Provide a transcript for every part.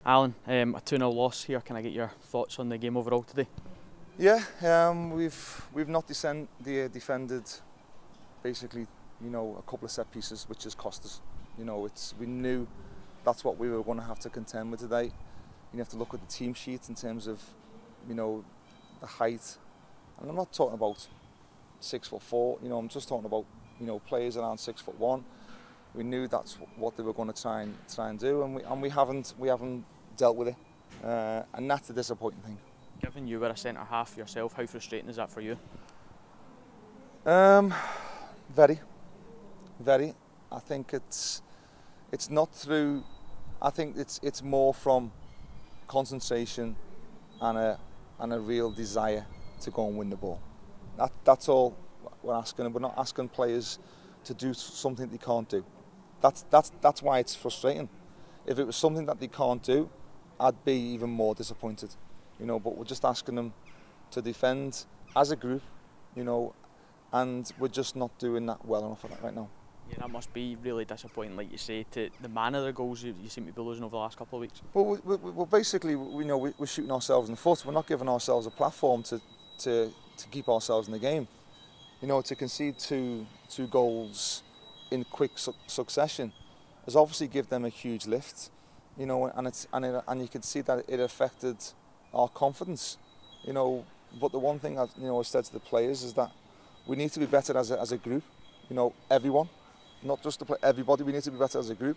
Alan, a 2-0 loss here. Can I get your thoughts on the game overall today? Yeah, we've not defended basically, a couple of set pieces, which has cost us. We knew that's what we were going to have to contend with today. You have to look at the team sheet in terms of, the height, and I'm not talking about 6'4". I'm just talking about, players around 6'1". We knew that's what they were going to try and do, and we haven't dealt with it, and that's the disappointing thing. Given you were a centre half yourself, how frustrating is that for you? Very. I think it's not through. I think it's more from concentration and a real desire to go and win the ball. That's all we're asking. We're not asking players to do something they can't do. That's why it's frustrating. If it was something that they can't do, I'd be even more disappointed. But we're just asking them to defend as a group, and we're just not doing that well enough right now. Yeah, that must be really disappointing, like you say, to the manner of the goals you seem to be losing over the last couple of weeks. Well, we're basically, we're shooting ourselves in the foot. We're not giving ourselves a platform to keep ourselves in the game. To concede two goals in quick succession has obviously given them a huge lift. And you can see that it affected our confidence. But the one thing I said to the players is that we need to be better as a group. Everyone, not just the play, everybody. We need to be better as a group.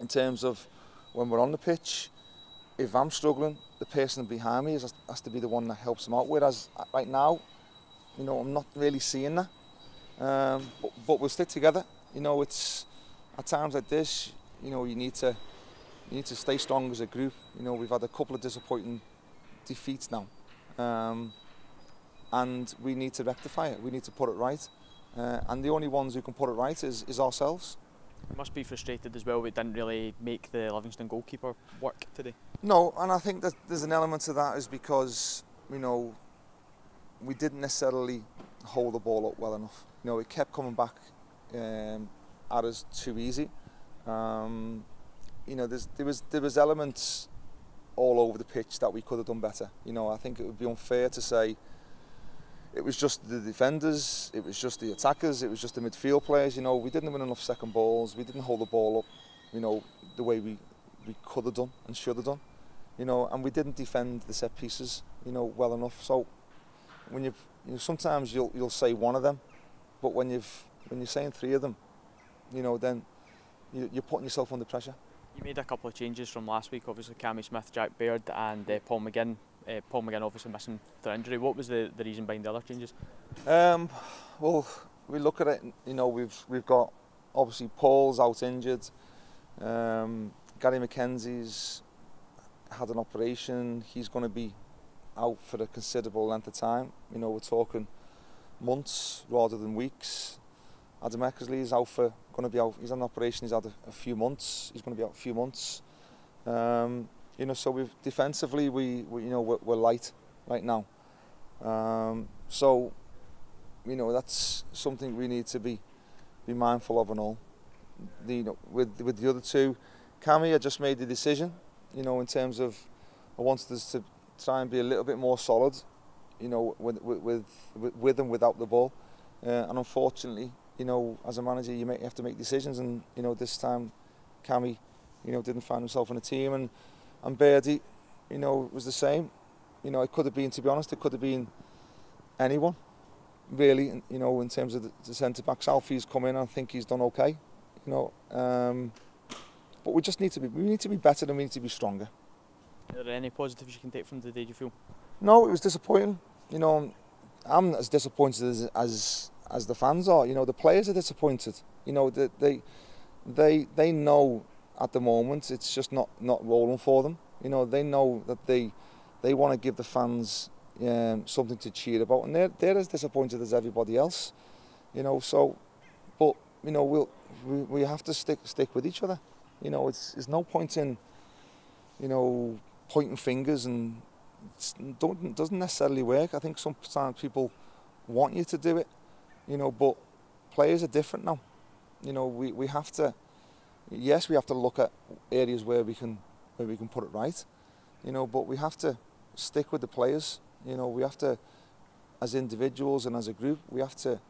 In terms of when we're on the pitch, if I'm struggling, the person behind me has to be the one that helps them out. Whereas right now, I'm not really seeing that. But we'll stick together. It's at times like this. You need to stay strong as a group. We've had a couple of disappointing defeats now, and we need to rectify it. We need to put it right, and the only ones who can put it right is ourselves. You must be frustrated as well. We didn't really make the Livingston goalkeeper work today. No, and I think that there's an element to that is because we didn't necessarily hold the ball up well enough. It kept coming back at us too easy. There was elements all over the pitch that we could have done better. I think it would be unfair to say it was just the defenders, it was just the attackers, it was just the midfield players. We didn't win enough second balls, we didn't hold the ball up, the way we could have done and should have done. And we didn't defend the set pieces, well enough. So when sometimes you'll say one of them, but when you're saying three of them, then you're putting yourself under pressure. You made a couple of changes from last week, obviously Cammy Smith, Jack Baird and Paul McGinn. Paul McGinn obviously missing through injury. What was the reason behind the other changes? Well, we look at it, we've got obviously Paul's out injured, Gary McKenzie's had an operation, he's going to be out for a considerable length of time. We're talking months rather than weeks. Adam Eckersley is going to be out. He's on an operation. He's had a few months. He's going to be out a few months. So we've defensively we're light right now. So that's something we need to be mindful of and all. With the other two, Cammy, I just made the decision. In terms of I wanted us to try and be a little bit more solid. With and without the ball, and unfortunately. As a manager, you have to make decisions, and this time, Cammy, didn't find himself in a team, and Birdie, was the same. It could have been, to be honest, it could have been anyone, really. In terms of the centre backs, Alfie's come in. I think he's done okay. But we just need to be better, and we need to be stronger. Are there any positives you can take from today? Do you feel? No, it was disappointing. I'm as disappointed as the fans are. The players are disappointed. They know at the moment it's just not rolling for them. They know that they want to give the fans something to cheer about, and they're as disappointed as everybody else. But we have to stick with each other. There's no point in pointing fingers, and it doesn't necessarily work. I think sometimes people want you to do it. But players are different now. We have to, yes, we have to look at areas where we can where we can put it right, you know, but we have to stick with the players, you know, we have to, as individuals and as a group, we have to,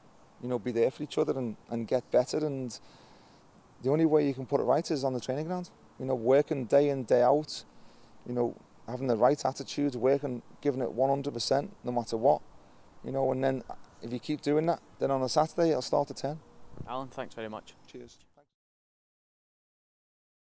you know, be there for each other and get better, and the only way you can put it right is on the training ground, you know, working day in, day out, you know, having the right attitude, working, giving it 100% no matter what, you know, and then if you keep doing that, then on a Saturday it'll start to 10. Alan, thanks very much. Cheers.